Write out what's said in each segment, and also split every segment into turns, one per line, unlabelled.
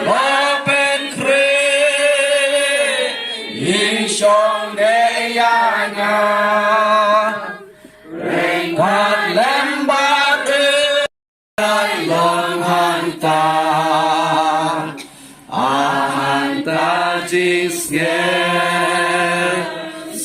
ว่าเป็นครียิ่งชงได้ยางาเร่งวัดแหลมบาดได้ลองหันตาหันตาจิสเก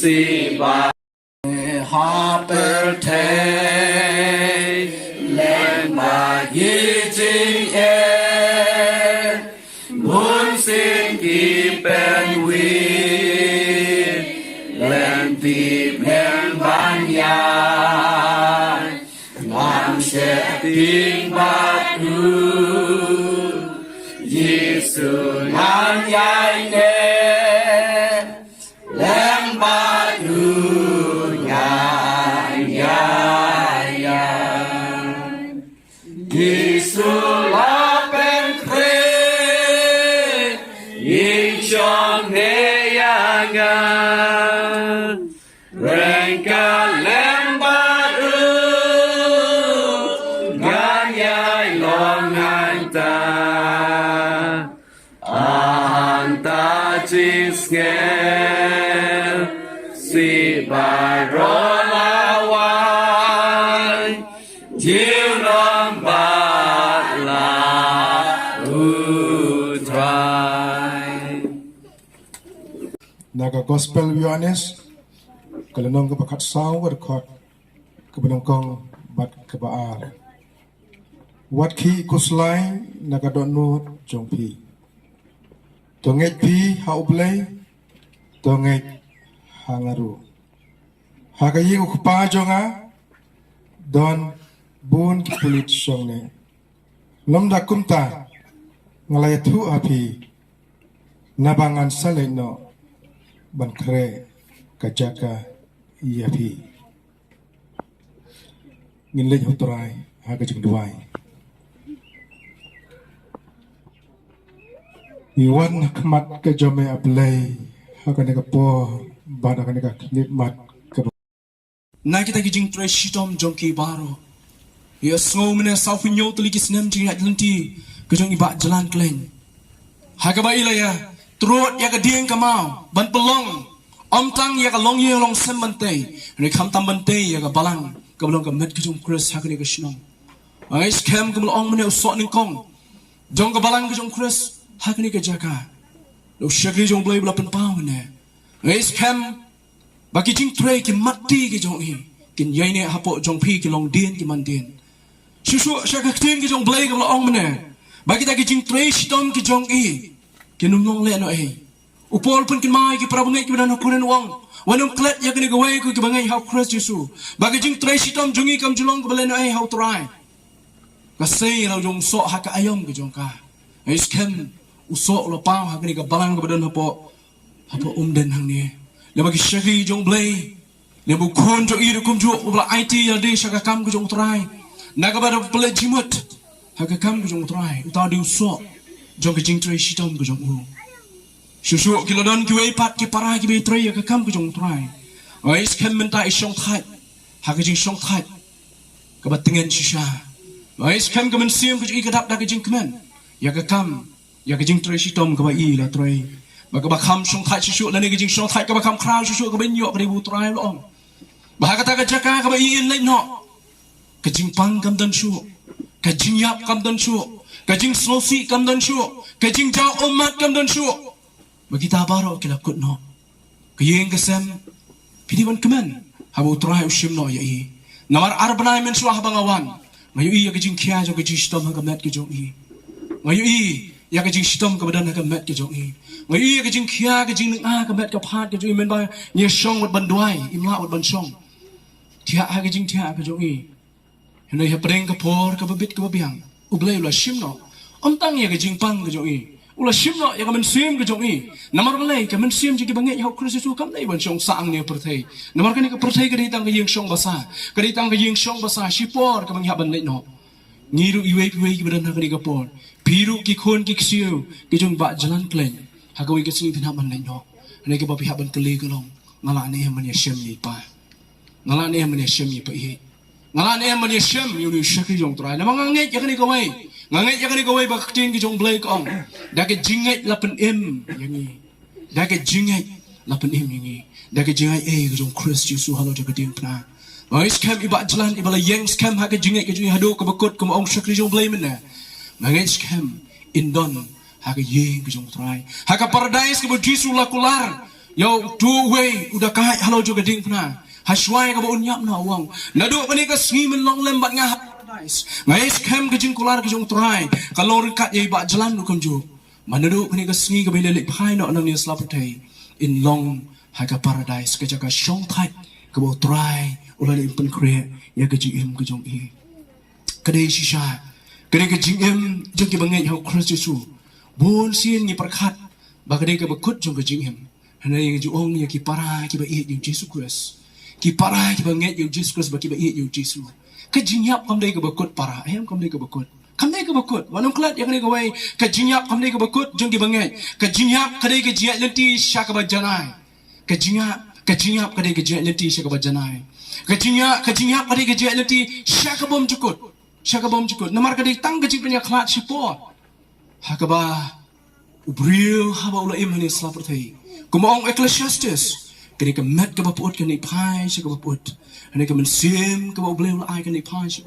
สิบาฮาเปอร์เทแหลมบาดยิ่งจิงเอบุญสิ่งที่เป็นวิแหลมที่เป็นบัญญาTing batu Yesus nanyai ne lem batu nyaya Yesus la pen kre yin chong ne yanga rengka lem batu Cisngel si barolawai jiu nom batla utrai
Naga gospel Yohanes kelenong kebakat saw rekod kebenongkong bat kebaal wat ki kuslai naga donu jongpi Tongek pi haublay, tongek hangaru. Hakayi ukpa jonga, don bun kipulit shongne. Lomda kumta, ngalayatu api, nabangan saleno, bankre kajaka iapi. Nginlej huturai, hakajung duai. Iwan kemat ke jome ablay hakane ka po bada kane ka nikmat ke
na kita kijing tre shitom jongki baro ya sngo mene saufinyo tuli kisnem jing atlanti kejong iba jalan kleng hakaba ilaya trot ya ka dieng kamau ban pelong om tang ya ka long ye long sem bante ne kham tam bante ya ka balang ka belong ka met kejong kres hakane ka shinom ais kem ka belong mene usok ning kong jong ka balang kejong kres hakni ka jaka lo shagri jong blai bla pen pau ne es kem baki jing tre ki mati ki jong hi kin yai ne hapo jong phi ki long dien ki man dien shushu shaka tin ki jong blai ka bla ong ne baki ta ki jing tre shitom ki jong hi ki num long le no hi upol pun kin mai ki prabu ngai ki dan hakuren wang wanum klet ya kini gawai ku ki bangai how cross yesu baki jing tre shitom jongi kam julong ka bla no hi how try ka sei lo jong so haka ayom ki jong ka es kem usok lo pau hakni ka balang ka badan hapo den hang ni le bagi shari jong blai le bu kon jo iru kum jo bla IT ya de shaka kam ku jong trai na ka bada pele jimut haka kam ku jong trai uta di usok jong ka jing trai shitom ku jong u shushu kilodon ki wei pat ki para ki be trai ya ka kam ku jong trai ais kem menta isong khat haka jing song khat ka batengen shisha ais kem ka men sim ku ji ka dap da ka jing kemen ya ka kam ya ka jing trai shitom ka ba i la trai ba ka ba kham shong thai shu la ne ka jing shong thai ka ba kham khrau shu ka ben yo ka ri bu trai lo ong ba ka ta ka jaka ka ba i in lai no ka jing pang kam dan shu ka jing yap kam dan shu ka jing slosi kam dan shu ka jing jaw umat kam dan shu ba kita baro ki la kut no ka yeng ka sem pidi wan kemen ha bu trai ushim no ya i namar arbanai men shu ha bangawan ngayu i ya ka jing khia jo ka jing shitom ha ka met ki jo i ngayu i ya ka jing shitom ka badan ka met ke jong i ngai ka jing khia ka jing ning a ka met ka phat ke jong i men ba ye shong wat ban duai imla wat ban shong thia a ka jing thia ka jong i henai ha preng ka por ka babit ka babiang ublai la shim no om tang ye ka jing pang ka jong i ula shim no ya ka men sim ka jong i namar balai ka men sim ji ki bangai hau kristu su kam nei ban shong sang ne perthai namar ka ni ka perthai ka ri tang ka yeng shong basa ka ri tang ka yeng shong basa shipor ka bang ha ban nei no ngiru iwe ki badan ha ka ni ka por biru ki khon ki ksiu ki jong ba jalan klen hagawi ki sing thina man no ne ki ba pi haban kle ka long ngala ne man ya shem ni pa ngala ne man ya shem ni pa hi ngala ne man ya shem yu ni shaki jong trai na mang nge ya ka ni ka wai ngangai yang ni kawai bak tin ki jong blai kong da ke jingai lapen em yang ni da ke jingai lapen em yang ni da ke jingai ki jong Chris Yesu halo jaga ding pna oi scam iba jalan ibala yang scam ha ke jingai ke jong hado ke bakut ke ong shakri jong blai mena ngangai scam indon ha ke yeng ke jong trai ha ke paradise ke Yesu lakular yo two way udah kai halo jaga ding pna haswai ka baun nyap na wang nadu pani ka sngi men long lem bat nga paradise ngai scam ke jing kular ke jong trai kalau rekat ye ba jalan nu kam ju manadu pani ka sngi ka bele lek phai no nang ni slapatai in long ha ka paradise ke jaga shong thai ka bo trai ulai pen kre ya ke jing em ke jong e kadai shisha kadai ke jing em jong ki bangai hau Christ Yesu bon sien ni perkhat ba kadai ka bakut jong ke jing em hana yang ju ong ya ki para ki ba e jing Jesus Christ ki para ki banget yung Jesus Christ baki ba yung Jesus ka jinyap kam dai ka bakut para ayam kam dai ka bakut kam dai ka bakut wanong klat yang ni ka wai ka jinyap kam dai ka bakut jong ki banget ka jinyap ka dai ka jiat lenti sya ka ba janai ka jinyap ka dai ka jiat lenti sya ka ba janai ka jinyap ka dai ka jiat lenti sya ka bom jukut namar ka dai tang ka jing penya klat sipo ha ka ba ubril ha ba ula im ni slapertai kumong Ecclesiastes kini ke met ke baput kini pai se ke baput ani ke mensim ke bau bleu ai kini pai se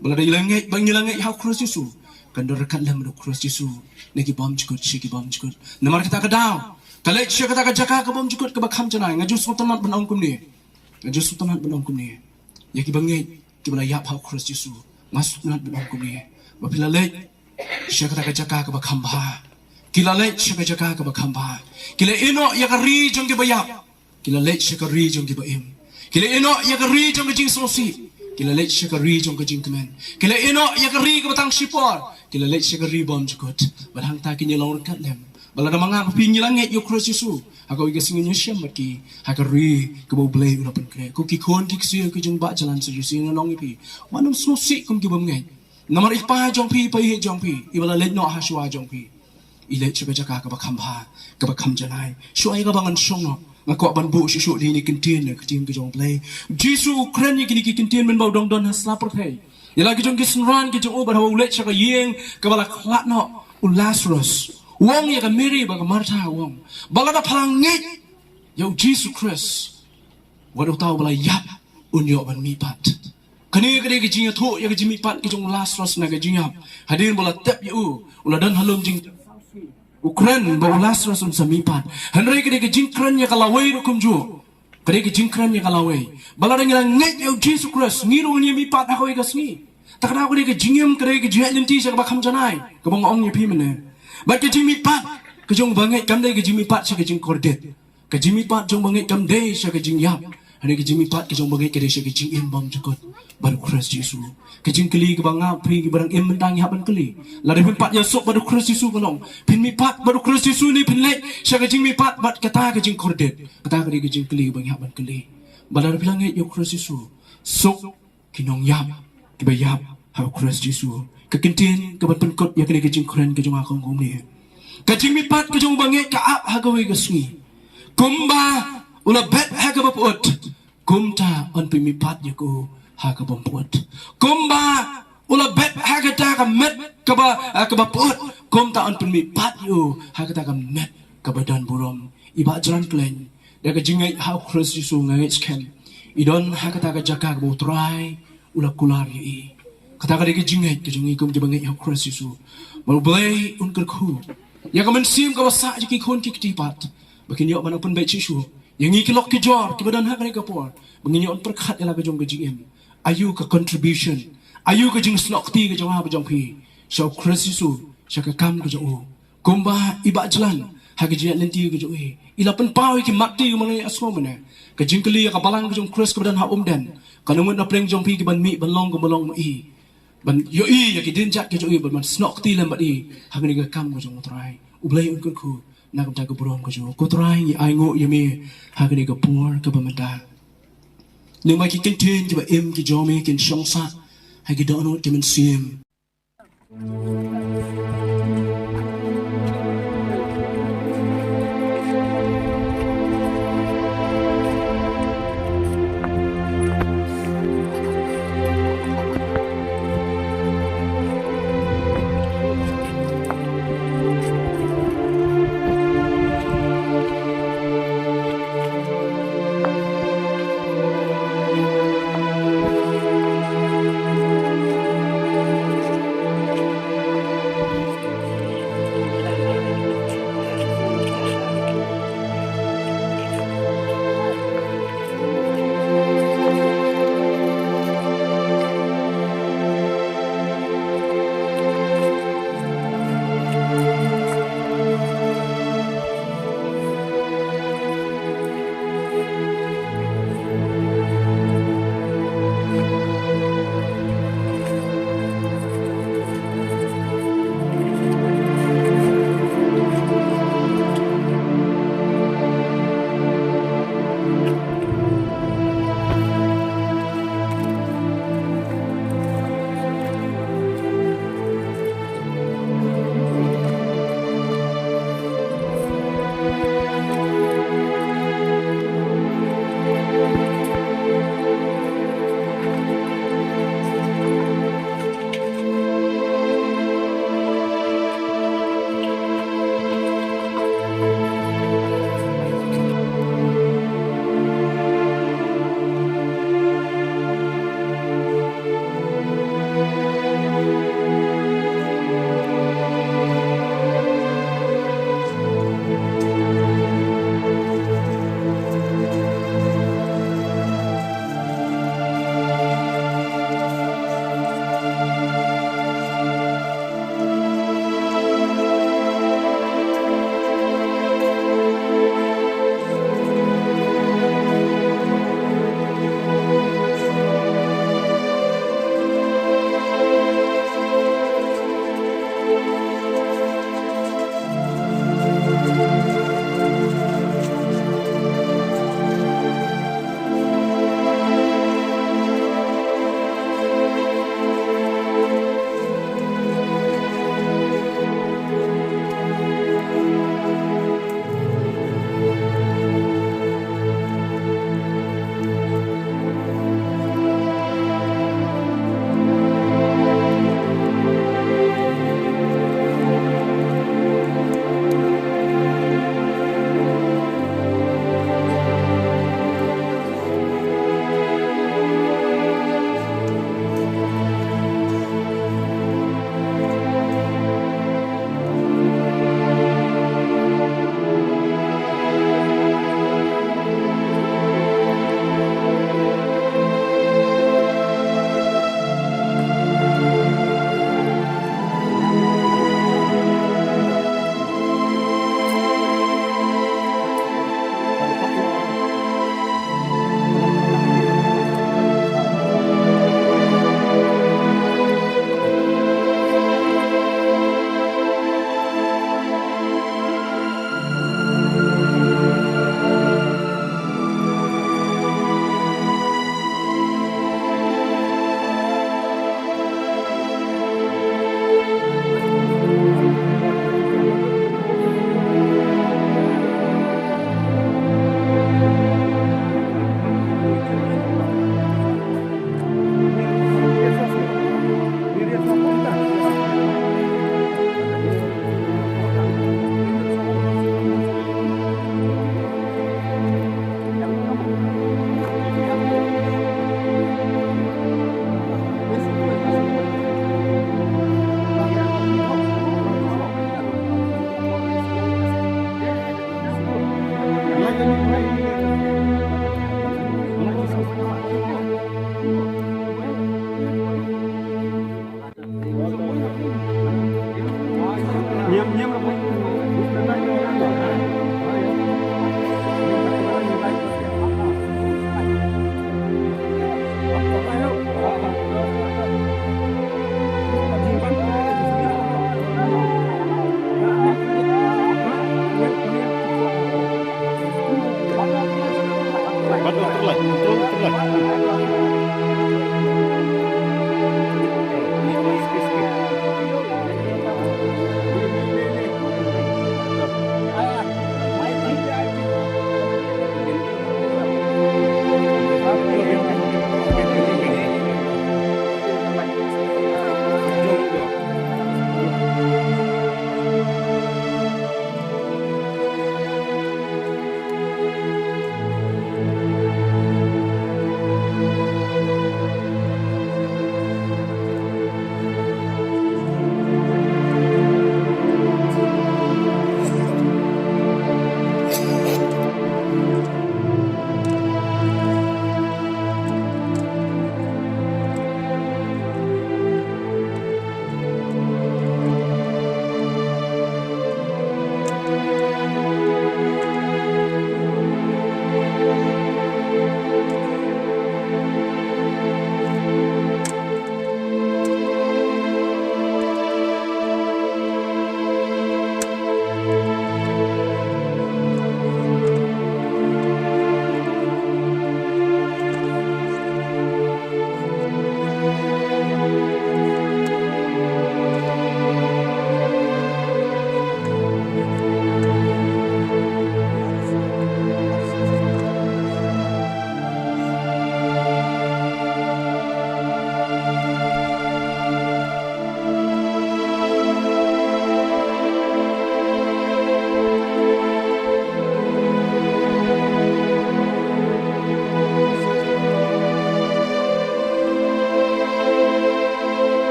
bala dai langit bang langit hau Christ Yesu kan dekat lam do Christ Yesu neki bom jukut ki bom jukut namar kita ke daw kalek se kita ke jaka ke bom jukut ke bakham janai ngaju sultanat benong kum ni ya ki bangai ki bala yap hau Christ Yesu masuk nat benong kum ni bapila lek se kita ke jaka ke bakham ba kila lek se ke jaka ke bakham ba kila ino ya ka ri jong ki bayap kila lek syakari jong ki baim kila eno ya kari jong ke jing sosi kila lek syakari jong ke jing kemen kila eno ya kari ke batang sipor kila lek syakari bom jukut badang ta ki nyelong rekat lem bala da manga pi nyilangit yo Christ Yesu ako iga singin yo syam ki hakari ke bo blai ula pen kre ko ki khon ki sia ke jong ba jalan se yo sing nong pi wanum sosi kum ki bom ngai namar ipa jong pi pai jong pi ibala lek no haswa jong pi ile chaka jaka ka ba khamba ka ba kham janai shoi ka bangan shong no ngako ban bu shishu di ni kintin ke tim ke jong play jisu kren ni kini kintin men bau dong don hasla perthai ya lagi jong kisran ke jong obar hawa ulet chaka yeng ke bala khlat no Lazarus wong ya ka Mary ba ka Martha wong bala da phalang ngit yo Jesus Christ wadu tau bala yap unyo ban mi pat kani kade ke jing tho ya ke jimi pat ke jong Lazarus na ke jing hadir bala tep yu ula dan halum jing Ukran bawa Lazarus samipan. Henry kede ke jingkran ya kalawai rukum ju. Kede ke jingkran ya kalawai. Bala dengan nget ya Jesus Christ. Ngiru ni mipat aku ikas ni. Tak kena aku ke jingem kede ke jihat lenti saya bakam janai. Kebang ong ni pi mana. Bat ke jing mipat. Ke jong bangai kam dai ke jing mipat saya ke jing kordet. Ke jing mipat jong bangai kam dai saya ke jing yap. Henry ke jing mipat ke jong bangai kede saya ke jing imbam jukut. Baru Christ Jesus. Kejing keli ke bang api ke barang em mentang haban keli. Lari pin pat ya sok baru Christ Jesus kolong. Pin mi pat baru Christ Jesus ni pin lek. Sya kejing mi pat bat kata kejing kordet. Kata kejing keli bang haban keli. Balar bilang yo Christ Jesus. Sok kinong yap ke bayap ha Christ Jesus. Kekentin ke ban penkot ya kejing keren kejong akong kom ni. Kejing mi pat kejong bangai ka ap ha gawe ke sungi. Kumba ula bet ha ke baput. Kumta on pin mi pat ya ko haga bompuat kumba ula bet haga ta ka met ka ba put kum ta an pun mi pat yo haga ta ka met ka badan burom iba jalan klen daga jingai ha Christ Yesu ngai skem idon haga ta ka jaka bo try ula kular yi kata ka dege jingai ke jingai kum jibangai ha Christ Yesu mal blai un ker khu ya ka men sim ka basa ji khon ki tipat bakin yo man pun bai Yesu yang iki lok ki jor ki badan haga ka por bangin yo perkhat ela ka jong ka jingem ayu ka contribution ayu ka jing slok ti ka jong ha jong pi so Christ Yesu sya ka kam ka jong kumba iba jalan ha ka jiat lenti ka jong ila pen pau ki makti mangai asmo mana ka jing kali ka balang ka jong Christ ka badan ha dan ka numun na preng jong pi ki ban mi ban long ka balong ma i ban yo i ya ki din jat ka jong ban man snok ti lam ba i ha ka ni ka kam ka jong trai ublai un ku na ka ta ka burom ka jong ko trai ni ai ngo yemi ha ka ni ka por ka ba mata nhưng mà khi kinh thiên thì bà em cái gió mi cái sông sát hay cái đỡ nó thì mình xiêm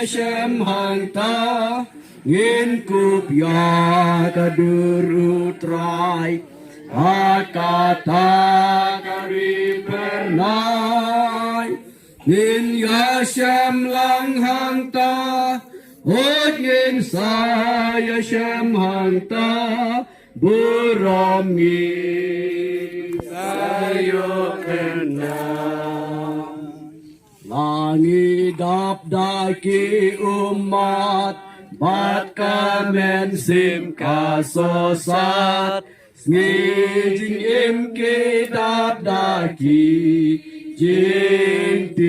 Shem hanta ngin kup ya kaduru trai akata kari pernai ngin ya Shem lang hanta ngin sa ya Shem hanta buram ngin sayo kenal Langit dapdaki umat bat kamen sim kasosat ngijing im ke dapdaki jinting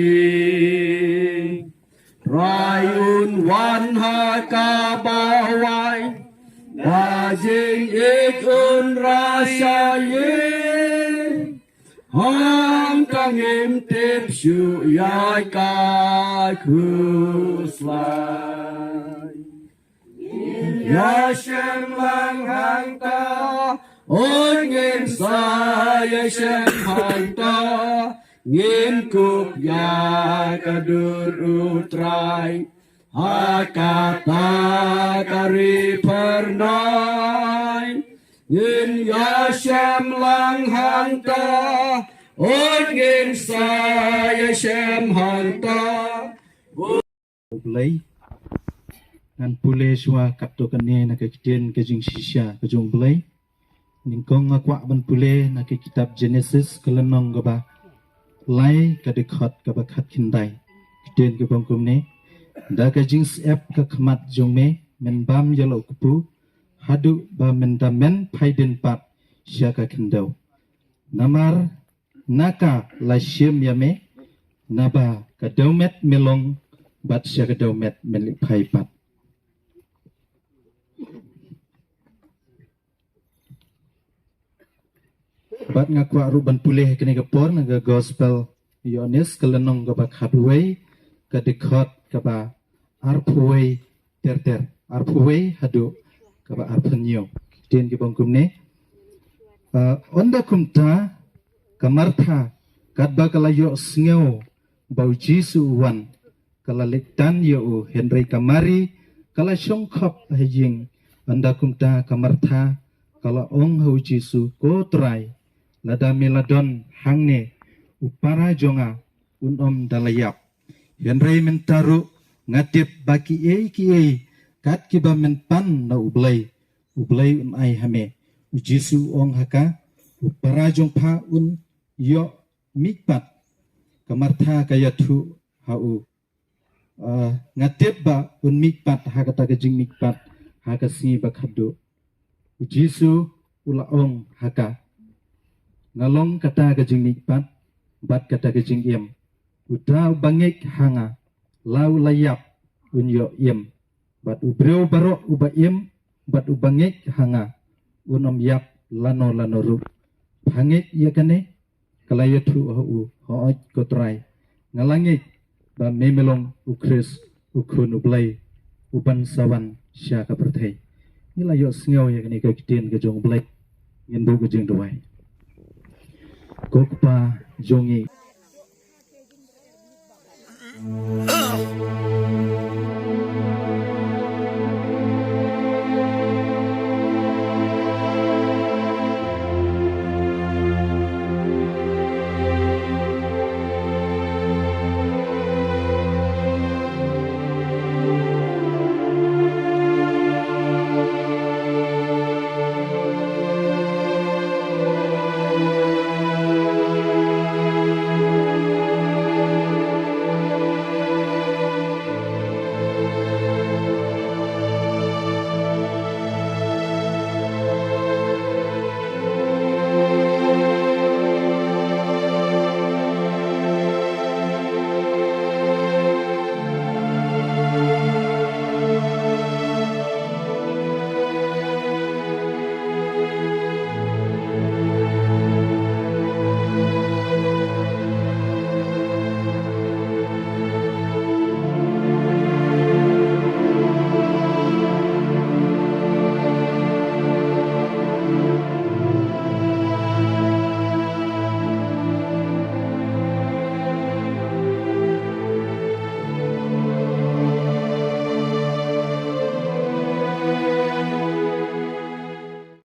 rayun wan hakabawai bajing ikun rasyayin Hang kang im tip shu yai ka kuslai Ya Shem lang hang ta ôi ngin sa ya Shem hang ta ngin kup ya kadur utrai hakata kari pernai ngin ya Shem lang hang ta ôi ngin sa ya Shem hang ta
Belai ngan pule shwa kapto kane na kekten kejing shisha kejung belai ningkong ngakwa ban pule na ke kitab Genesis kelenong gaba lai ka dekhot gaba khat kindai kiten ke bangkum ne da ka jings ep ka khmat jongme men bam yalo kupu hadu ba men damen phaiden pat sya ka kindau namar naka la shem yame naba ka daumet melong bat sya ka daumet melik phai pat bat ngakwa ruban pulih kene kapor naga gospel yonis kelenong gaba khadway ka dekhot kaba arphuway ter arphuway hadu kaba arphanyo tin ki bangkum ne onda kumta kamartha kadba kala yo sngew bau jisu wan kala lektan yo henry kamari kala shongkhap hejing onda kumta kamartha kala ong hu jisu ko trai lada meladon hangne upara jonga unom dalayap henry mentaru ngatip baki ki kat kiba menpan na ublay ai hame ujisu ong haka upara jong pha un yo mikpat kamartha kayathu hau ngatip ba un mikpat hakata gajing mikpat haka si bakhadu ujisu ula ong haka ngalong kata gajing mikpat bat kata gajing yem utra bangik hanga lau layap unyo yem bat ubreu baro uba yem bat ubangik hanga unom yap lano ru bangik yakane kalayathu hu hooj kotrai ngalangik ba memelong ukris ukun ublay uban sawan sya ka perthai nila yo sngew yakane ka kiten ka jong blai ngendu ka jing duai kokpa jongi